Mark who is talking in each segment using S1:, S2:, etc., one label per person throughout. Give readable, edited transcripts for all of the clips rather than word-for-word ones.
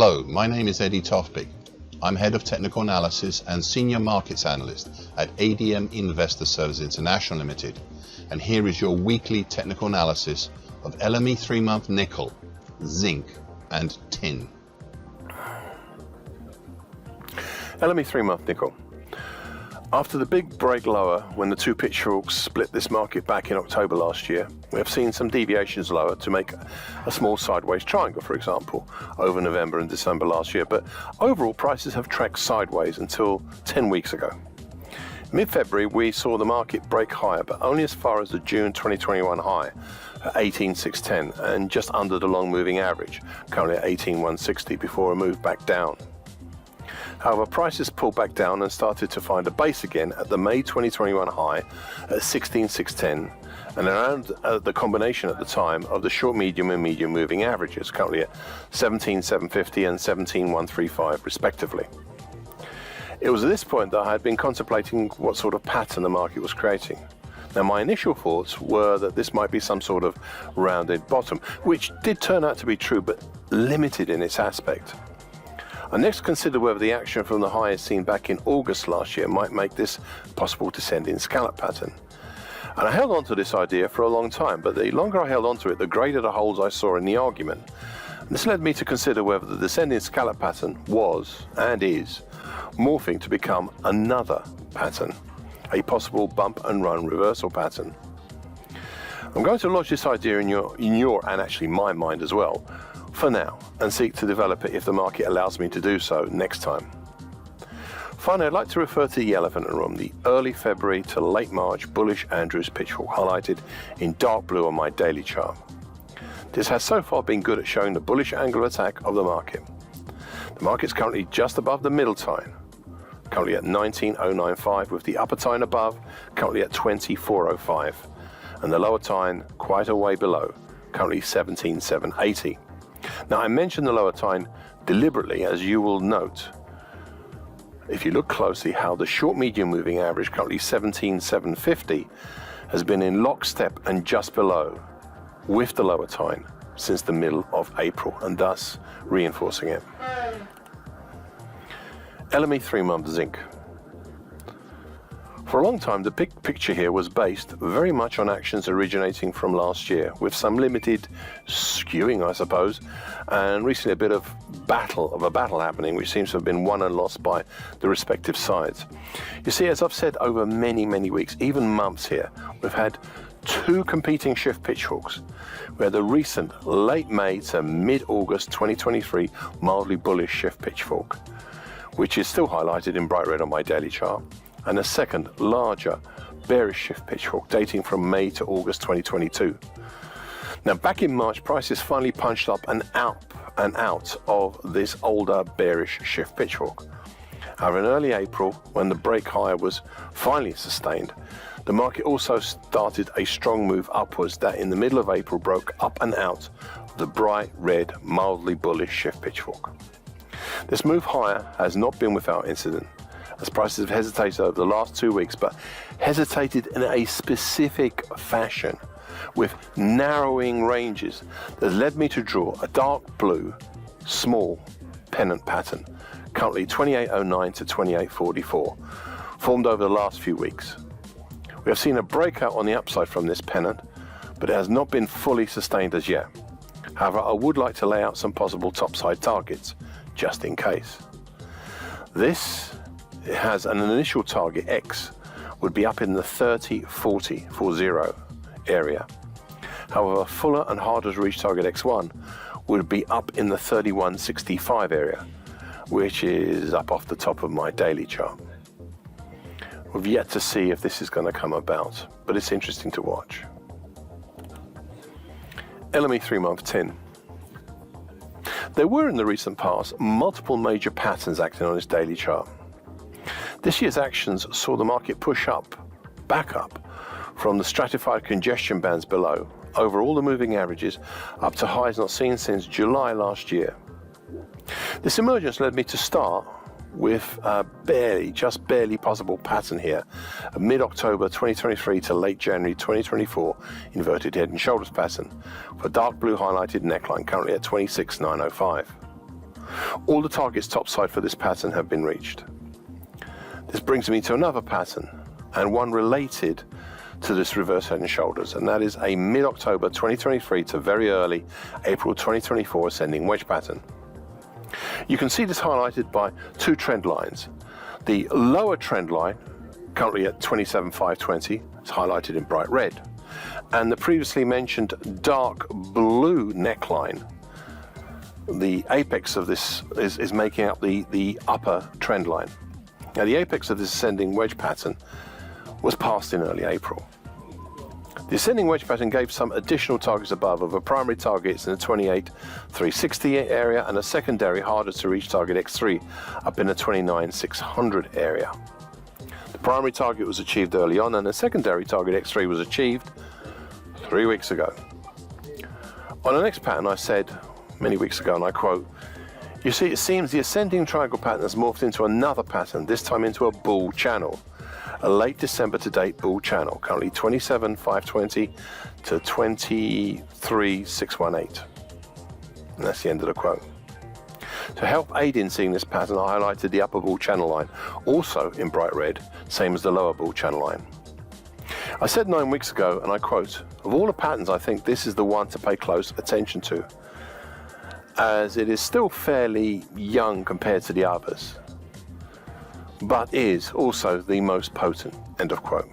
S1: Hello, my name is Eddie Tofpik. I'm Head of Technical Analysis and Senior Markets Analyst at ADM Investor Services International Limited, and here is your weekly technical analysis of LME 3-month nickel, zinc and tin.
S2: LME 3-month nickel. After the big break lower when the two pitchforks split this market back in October last year, we have seen some deviations lower to make a small sideways triangle, for example, over November and December last year, but overall prices have tracked sideways until 10 weeks ago. Mid-February we saw the market break higher, but only as far as the June 2021 high at 18,610 and just under the long moving average, currently at 18,160, before a move back down. However, prices pulled back down and started to find a base again at the May 2021 high at 16,610 and around the combination at the time of the short, medium and medium moving averages, currently at 17,750 and 17,135 respectively. It was at this point that I had been contemplating what sort of pattern the market was creating. Now, my initial thoughts were that this might be some sort of rounded bottom, which did turn out to be true, but limited in its aspect. I next considered whether the action from the highs seen back in August last year might make this possible descending scallop pattern. And I held on to this idea for a long time, but the longer I held on to it, the greater the holes I saw in the argument. And this led me to consider whether the descending scallop pattern was, and is, morphing to become another pattern, a possible bump and run reversal pattern. I'm going to lodge this idea in your and actually my mind as well, for now, and seek to develop it if the market allows me to do so next time. Finally, I'd like to refer to the elephant in the room, the early February to late March bullish Andrews pitchfork highlighted in dark blue on my daily chart. This has so far been good at showing the bullish angle of attack of the market. The market's currently just above the middle tine, currently at 19,095, with the upper tine above, currently at 20,405, and the lower tine quite a way below, currently 17,780. Now, I mention the lower tine deliberately, as you will note, if you look closely, how the short medium moving average, currently 17,750, has been in lockstep and just below with the lower tine since the middle of April, and thus reinforcing it. LME 3-month zinc. For a long time, the big picture here was based very much on actions originating from last year, with some limited skewing, I suppose, and recently a bit of a battle happening, which seems to have been won and lost by the respective sides. You see, as I've said over many weeks, even months here, we've had two competing shift pitchforks. We had the recent late May to mid-August 2023 mildly bullish shift pitchfork, which is still highlighted in bright red on my daily chart, and a second, larger, bearish shift pitchfork dating from May to August 2022. Now, back in March, prices finally punched up and out of this older bearish shift pitchfork. However, in early April, when the break higher was finally sustained, the market also started a strong move upwards that in the middle of April broke up and out of the bright red, mildly bullish shift pitchfork. This move higher has not been without incident, as prices have hesitated over the last 2 weeks, but hesitated in a specific fashion with narrowing ranges that led me to draw a dark blue, small pennant pattern, currently 2809 to 2844, formed over the last few weeks. We have seen a breakout on the upside from this pennant, but it has not been fully sustained as yet. However, I would like to lay out some possible topside targets, just in case. This has an initial target X, would be up in the 40 area. However, a fuller and harder to reach target X1 would be up in the 3165 area, which is up off the top of my daily chart. We've yet to see if this is going to come about, but it's interesting to watch. LME 3-month tin. There were in the recent past multiple major patterns acting on this daily chart. This year's actions saw the market push back up from the stratified congestion bands below, over all the moving averages, up to highs not seen since July last year. This emergence led me to start with a just barely possible pattern here, a mid-October 2023 to late January 2024 inverted head and shoulders pattern, with a dark blue highlighted neckline currently at 26,905. All the targets topside for this pattern have been reached. This brings me to another pattern, and one related to this reverse head and shoulders, and that is a mid-October 2023 to very early April 2024 ascending wedge pattern. You can see this highlighted by two trend lines. The lower trend line, currently at 27,520, is highlighted in bright red, and the previously mentioned dark blue neckline, the apex of this is making up the upper trend line. Now, the apex of this ascending wedge pattern was passed in early April. The ascending wedge pattern gave some additional targets above of a primary targets in the 28,360 area and a secondary harder to reach target X3 up in the 29,600 area. The primary target was achieved early on, and the secondary target X3 was achieved 3 weeks ago. On the next pattern, I said many weeks ago, and I quote, "You see, it seems the ascending triangle pattern has morphed into another pattern, this time into a bull channel. A late December to date bull channel, currently 27,520 to 23,618. And that's the end of the quote. To help aid in seeing this pattern, I highlighted the upper bull channel line, also in bright red, same as the lower bull channel line. I said 9 weeks ago, and I quote, "Of all the patterns, I think this is the one to pay close attention to, as it is still fairly young compared to the others, but is also the most potent," end of quote.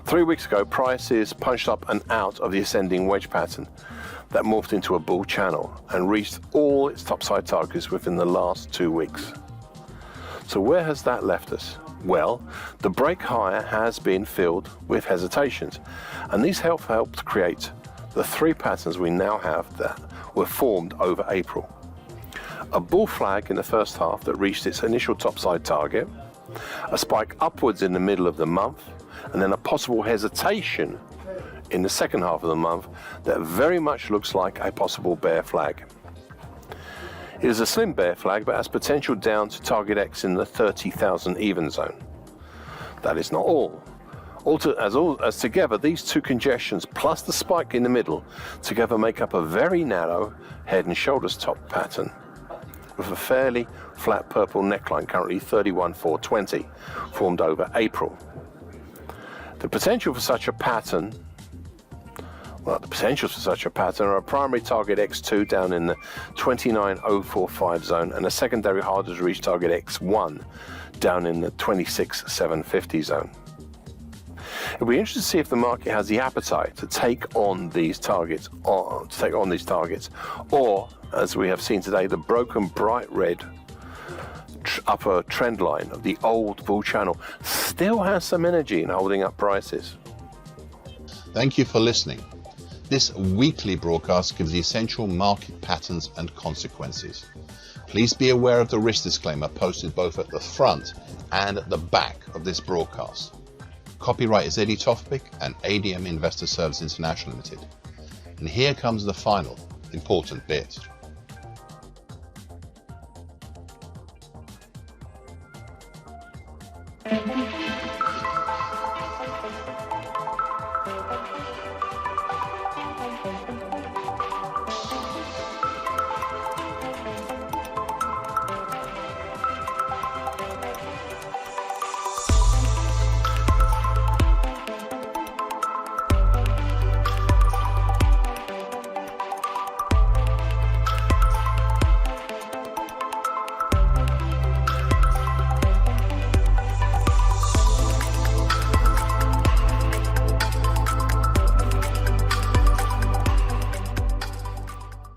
S2: 3 weeks ago, prices punched up and out of the ascending wedge pattern that morphed into a bull channel and reached all its topside targets within the last 2 weeks. So where has that left us? Well, the break higher has been filled with hesitations, and these helped create the three patterns we now have that were formed over April. A bull flag in the first half that reached its initial topside target, a spike upwards in the middle of the month, and then a possible hesitation in the second half of the month that very much looks like a possible bear flag. It is a slim bear flag, but has potential down to target X in the 30,000 even zone. That is not all. As together, these two congestions plus the spike in the middle together make up a very narrow head and shoulders top pattern with a fairly flat purple neckline, currently 31,420, formed over April. The potentials for such a pattern are a primary target X2 down in the 29,045 zone and a secondary harder to reach target X1 down in the 26,750 zone. It'll be interesting to see if the market has the appetite to take on these targets, or, as we have seen today, the broken bright red upper trend line of the old bull channel still has some energy in holding up prices.
S1: Thank you for listening. This weekly broadcast gives the essential market patterns and consequences. Please be aware of the risk disclaimer posted both at the front and at the back of this broadcast. Copyright is Eddie Tofpik and ADM Investor Services International Limited. And here comes the final important bit.